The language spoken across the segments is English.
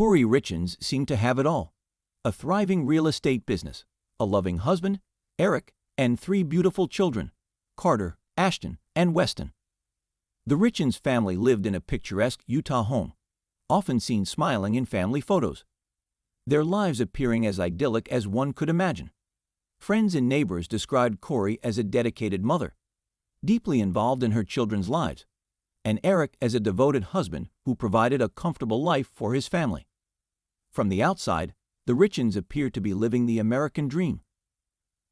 Kouri Richins seemed to have it all: a thriving real estate business, a loving husband, Eric, and three beautiful children, Carter, Ashton, and Weston. The Richens family lived in a picturesque Utah home, often seen smiling in family photos, their lives appearing as idyllic as one could imagine. Friends and neighbors described Kouri as a dedicated mother, deeply involved in her children's lives, and Eric as a devoted husband who provided a comfortable life for his family. From the outside, the Richens appeared to be living the American dream.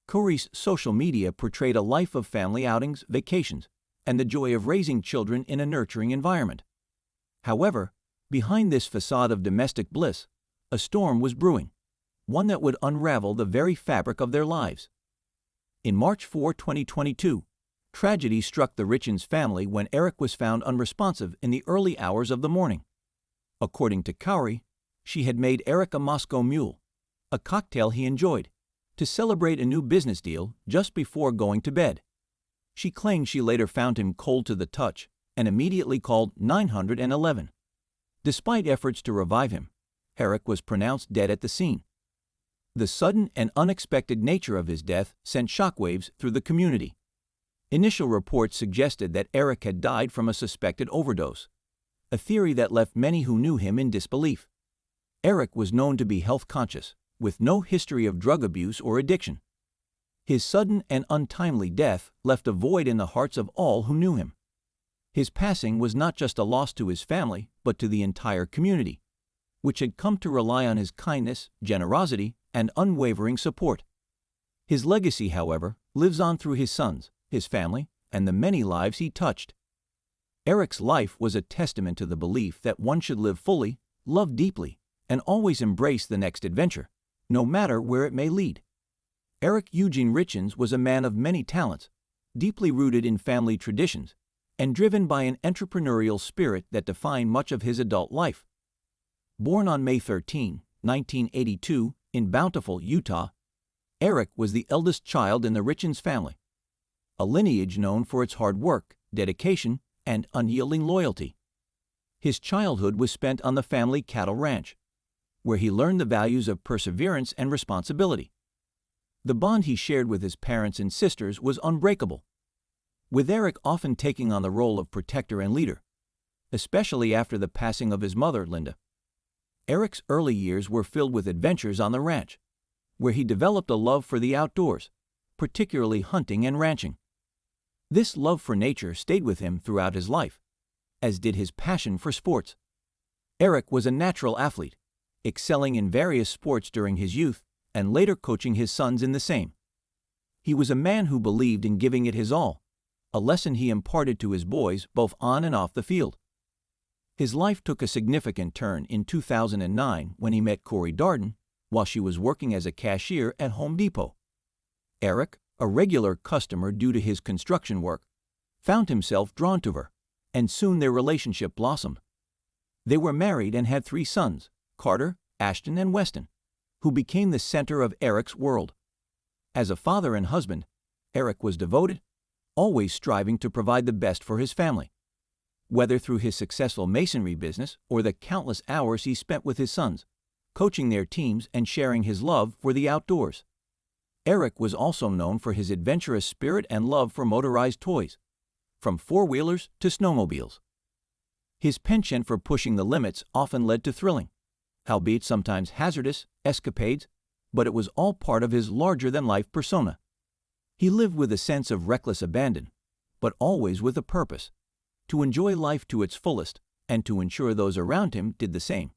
Kouri's social media portrayed a life of family outings, vacations, and the joy of raising children in a nurturing environment. However, behind this facade of domestic bliss, a storm was brewing, one that would unravel the very fabric of their lives. In March 4, 2022, tragedy struck the Richens family when Eric was found unresponsive in the early hours of the morning. According to Kouri, she had made Eric a Moscow Mule, a cocktail he enjoyed, to celebrate a new business deal just before going to bed. She claimed she later found him cold to the touch and immediately called 911. Despite efforts to revive him, Eric was pronounced dead at the scene. The sudden and unexpected nature of his death sent shockwaves through the community. Initial reports suggested that Eric had died from a suspected overdose, a theory that left many who knew him in disbelief. Eric was known to be health-conscious, with no history of drug abuse or addiction. His sudden and untimely death left a void in the hearts of all who knew him. His passing was not just a loss to his family, but to the entire community, which had come to rely on his kindness, generosity, and unwavering support. His legacy, however, lives on through his sons, his family, and the many lives he touched. Eric's life was a testament to the belief that one should live fully, love deeply, and always embrace the next adventure, no matter where it may lead. Eric Eugene Richens was a man of many talents, deeply rooted in family traditions, and driven by an entrepreneurial spirit that defined much of his adult life. Born on May 13, 1982, in Bountiful, Utah, Eric was the eldest child in the Richens family, a lineage known for its hard work, dedication, and unyielding loyalty. His childhood was spent on the family cattle ranch, where he learned the values of perseverance and responsibility. The bond he shared with his parents and sisters was unbreakable, with Eric often taking on the role of protector and leader, especially after the passing of his mother, Linda. Eric's early years were filled with adventures on the ranch, where he developed a love for the outdoors, particularly hunting and ranching. This love for nature stayed with him throughout his life, as did his passion for sports. Eric was a natural athlete, excelling in various sports during his youth and later coaching his sons in the same. He was a man who believed in giving it his all, a lesson he imparted to his boys both on and off the field. His life took a significant turn in 2009 when he met Kouri Darden while she was working as a cashier at Home Depot. Eric, a regular customer due to his construction work, found himself drawn to her, and soon their relationship blossomed. They were married and had 3 sons, Carter, Ashton, and Weston, who became the center of Eric's world. As a father and husband, Eric was devoted, always striving to provide the best for his family. Whether through his successful masonry business or the countless hours he spent with his sons, coaching their teams and sharing his love for the outdoors. Eric was also known for his adventurous spirit and love for motorized toys, from four-wheelers to snowmobiles. His penchant for pushing the limits often led to thrilling, albeit sometimes hazardous, escapades, but it was all part of his larger-than-life persona. He lived with a sense of reckless abandon, but always with a purpose: to enjoy life to its fullest and to ensure those around him did the same.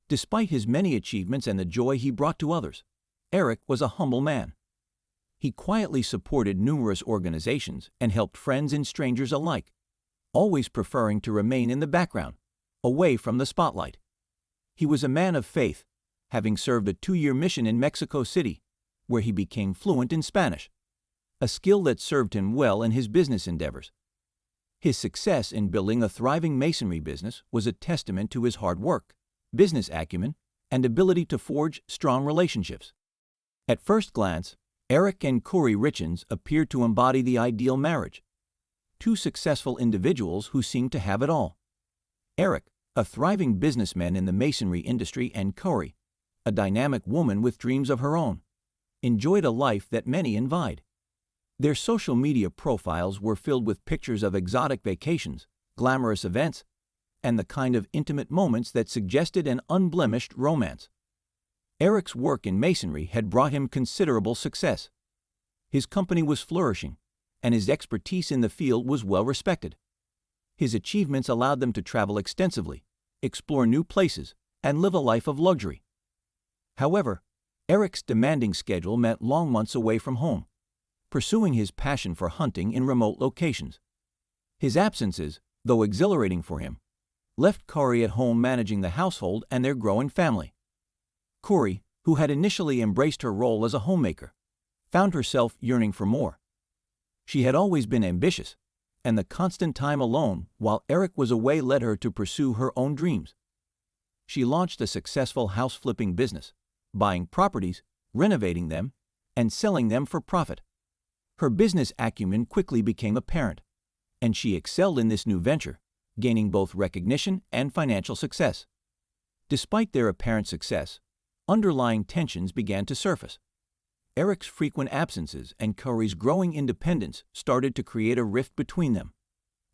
Despite his many achievements and the joy he brought to others, Eric was a humble man. He quietly supported numerous organizations and helped friends and strangers alike, always preferring to remain in the background, away from the spotlight. He was a man of faith, having served a 2-year mission in Mexico City, where he became fluent in Spanish, a skill that served him well in his business endeavors. His success in building a thriving masonry business was a testament to his hard work, business acumen, and ability to forge strong relationships. At first glance, Eric and Kouri Richins appeared to embody the ideal marriage: 2 successful individuals who seemed to have it all. Eric, a thriving businessman in the masonry industry, and Kouri, a dynamic woman with dreams of her own, enjoyed a life that many envied. Their social media profiles were filled with pictures of exotic vacations, glamorous events, and the kind of intimate moments that suggested an unblemished romance. Eric's work in masonry had brought him considerable success. His company was flourishing, and his expertise in the field was well respected. His achievements allowed them to travel extensively, explore new places, and live a life of luxury. However, Eric's demanding schedule meant long months away from home, pursuing his passion for hunting in remote locations. His absences, though exhilarating for him, left Kouri at home managing the household and their growing family. Kouri, who had initially embraced her role as a homemaker, found herself yearning for more. She had always been ambitious, and the constant time alone while Eric was away led her to pursue her own dreams. She launched a successful house-flipping business, buying properties, renovating them, and selling them for profit. Her business acumen quickly became apparent, and she excelled in this new venture, gaining both recognition and financial success. Despite their apparent success, underlying tensions began to surface. Eric's frequent absences and Kouri's growing independence started to create a rift between them.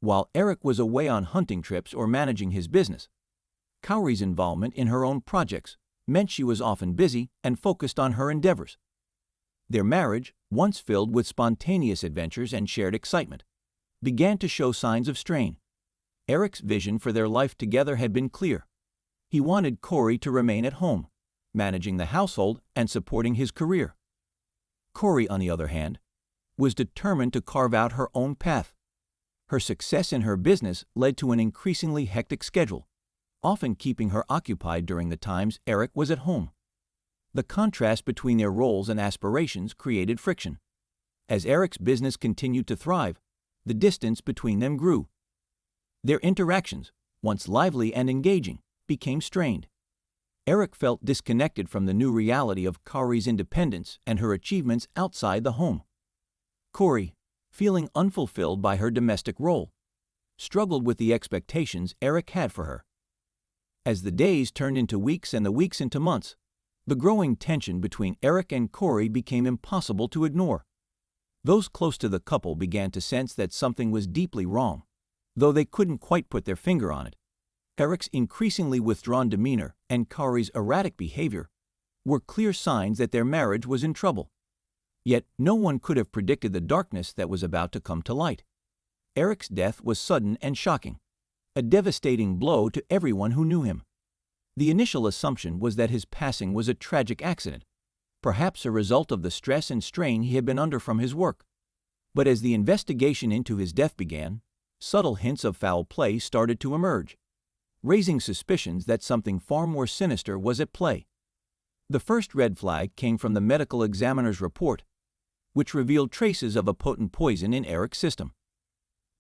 While Eric was away on hunting trips or managing his business, Kouri's involvement in her own projects meant she was often busy and focused on her endeavors. Their marriage, once filled with spontaneous adventures and shared excitement, began to show signs of strain. Eric's vision for their life together had been clear. He wanted Kouri to remain at home, managing the household and supporting his career. Kouri, on the other hand, was determined to carve out her own path. Her success in her business led to an increasingly hectic schedule, often keeping her occupied during the times Eric was at home. The contrast between their roles and aspirations created friction. As Eric's business continued to thrive, the distance between them grew. Their interactions, once lively and engaging, became strained. Eric felt disconnected from the new reality of Kouri's independence and her achievements outside the home. Kouri, feeling unfulfilled by her domestic role, struggled with the expectations Eric had for her. As the days turned into weeks and the weeks into months, the growing tension between Eric and Kouri became impossible to ignore. Those close to the couple began to sense that something was deeply wrong, though they couldn't quite put their finger on it. Eric's increasingly withdrawn demeanor and Kouri's erratic behavior were clear signs that their marriage was in trouble. Yet no one could have predicted the darkness that was about to come to light. Eric's death was sudden and shocking, a devastating blow to everyone who knew him. The initial assumption was that his passing was a tragic accident, perhaps a result of the stress and strain he had been under from his work. But as the investigation into his death began, subtle hints of foul play started to emerge, raising suspicions that something far more sinister was at play. The first red flag came from the medical examiner's report, which revealed traces of a potent poison in Eric's system.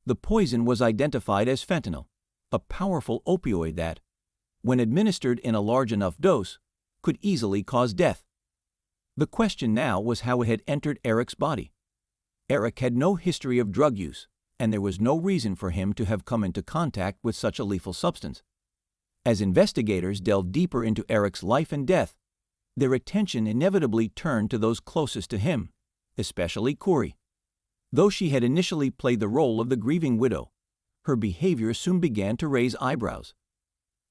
The poison was identified as fentanyl, a powerful opioid that, when administered in a large enough dose, could easily cause death. The question now was how it had entered Eric's body. Eric had no history of drug use, and there was no reason for him to have come into contact with such a lethal substance. As investigators delved deeper into Eric's life and death, their attention inevitably turned to those closest to him, especially Kouri. Though she had initially played the role of the grieving widow, her behavior soon began to raise eyebrows.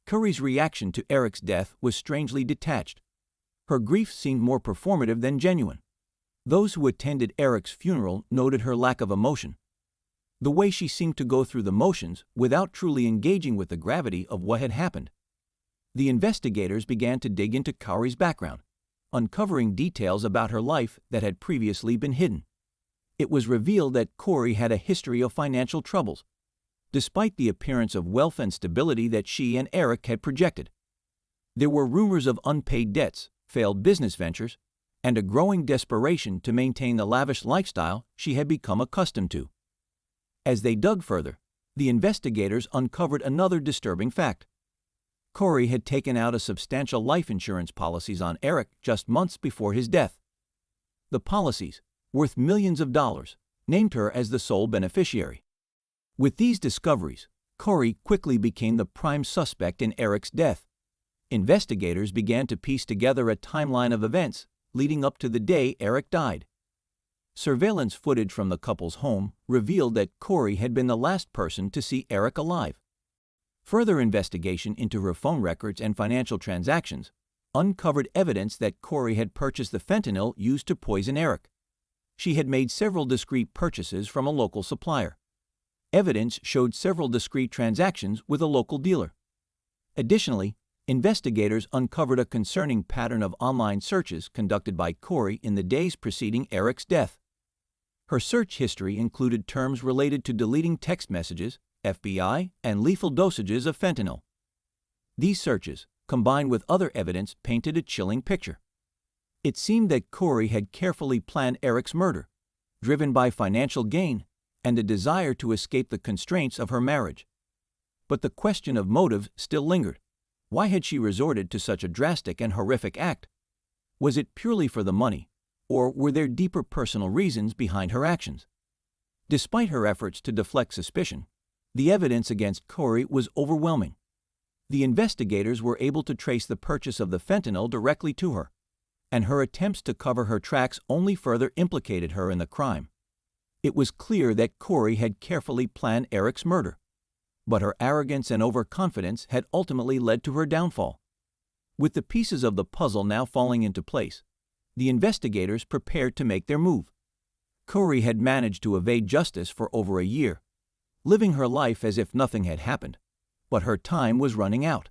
Kouri's reaction to Eric's death was strangely detached. Her grief seemed more performative than genuine. Those who attended Eric's funeral noted her lack of emotion, the way she seemed to go through the motions without truly engaging with the gravity of what had happened. The investigators began to dig into Kouri's background, uncovering details about her life that had previously been hidden. It was revealed that Kouri had a history of financial troubles, despite the appearance of wealth and stability that she and Eric had projected. There were rumors of unpaid debts, failed business ventures, and a growing desperation to maintain the lavish lifestyle she had become accustomed to. As they dug further, the investigators uncovered another disturbing fact. Kouri had taken out a substantial life insurance policies on Eric just months before his death. The policies, worth millions of dollars, named her as the sole beneficiary. With these discoveries, Kouri quickly became the prime suspect in Eric's death. Investigators began to piece together a timeline of events leading up to the day Eric died. Surveillance footage from the couple's home revealed that Kouri had been the last person to see Eric alive. Further investigation into her phone records and financial transactions uncovered evidence that Kouri had purchased the fentanyl used to poison Eric. She had made several discrete purchases from a local supplier. Evidence showed several discrete transactions with a local dealer. Additionally, investigators uncovered a concerning pattern of online searches conducted by Kouri in the days preceding Eric's death. Her search history included terms related to deleting text messages, FBI, and lethal dosages of fentanyl. These searches, combined with other evidence, painted a chilling picture. It seemed that Kouri had carefully planned Eric's murder, driven by financial gain and a desire to escape the constraints of her marriage. But the question of motive still lingered. Why had she resorted to such a drastic and horrific act? Was it purely for the money, or were there deeper personal reasons behind her actions? Despite her efforts to deflect suspicion, the evidence against Kouri was overwhelming. The investigators were able to trace the purchase of the fentanyl directly to her, and her attempts to cover her tracks only further implicated her in the crime. It was clear that Kouri had carefully planned Eric's murder, but her arrogance and overconfidence had ultimately led to her downfall. With the pieces of the puzzle now falling into place, the investigators prepared to make their move. Kouri had managed to evade justice for over a year, living her life as if nothing had happened, but her time was running out.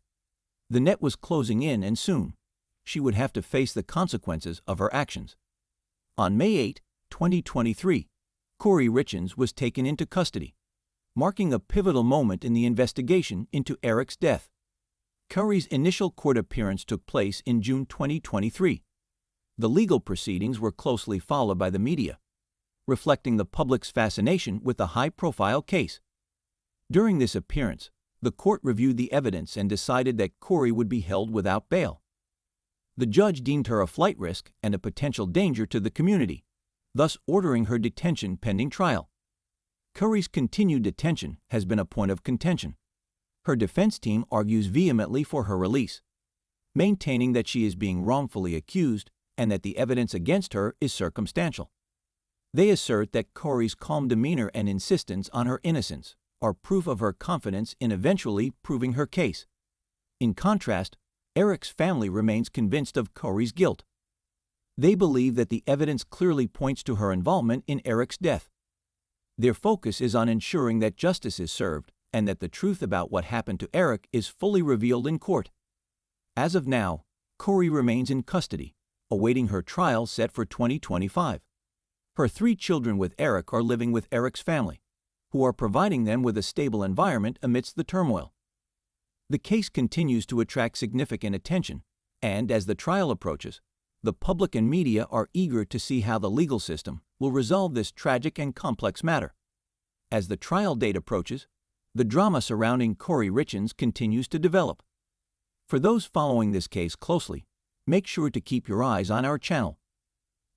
The net was closing in, and soon she would have to face the consequences of her actions. On May 8, 2023, Kouri Richins was taken into custody, marking a pivotal moment in the investigation into Eric's death. Kouri's initial court appearance took place in June 2023. The legal proceedings were closely followed by the media, reflecting the public's fascination with the high-profile case. During this appearance, the court reviewed the evidence and decided that Kouri would be held without bail. The judge deemed her a flight risk and a potential danger to the community, thus ordering her detention pending trial. Kouri's continued detention has been a point of contention. Her defense team argues vehemently for her release, maintaining that she is being wrongfully accused and that the evidence against her is circumstantial. They assert that Kouri's calm demeanor and insistence on her innocence are proof of her confidence in eventually proving her case. In contrast, Eric's family remains convinced of Kouri's guilt. They believe that the evidence clearly points to her involvement in Eric's death. Their focus is on ensuring that justice is served and that the truth about what happened to Eric is fully revealed in court. As of now, Kouri remains in custody, awaiting her trial set for 2025. Her 3 children with Eric are living with Eric's family, who are providing them with a stable environment amidst the turmoil. The case continues to attract significant attention, and as the trial approaches, the public and media are eager to see how the legal system will resolve this tragic and complex matter. As the trial date approaches, the drama surrounding Kouri Richins continues to develop. For those following this case closely, make sure to keep your eyes on our channel.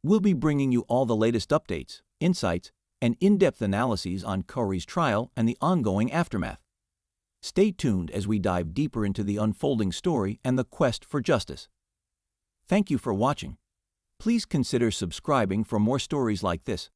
We'll be bringing you all the latest updates, insights, and in-depth analyses on Kouri's trial and the ongoing aftermath. Stay tuned as we dive deeper into the unfolding story and the quest for justice. Thank you for watching. Please consider subscribing for more stories like this.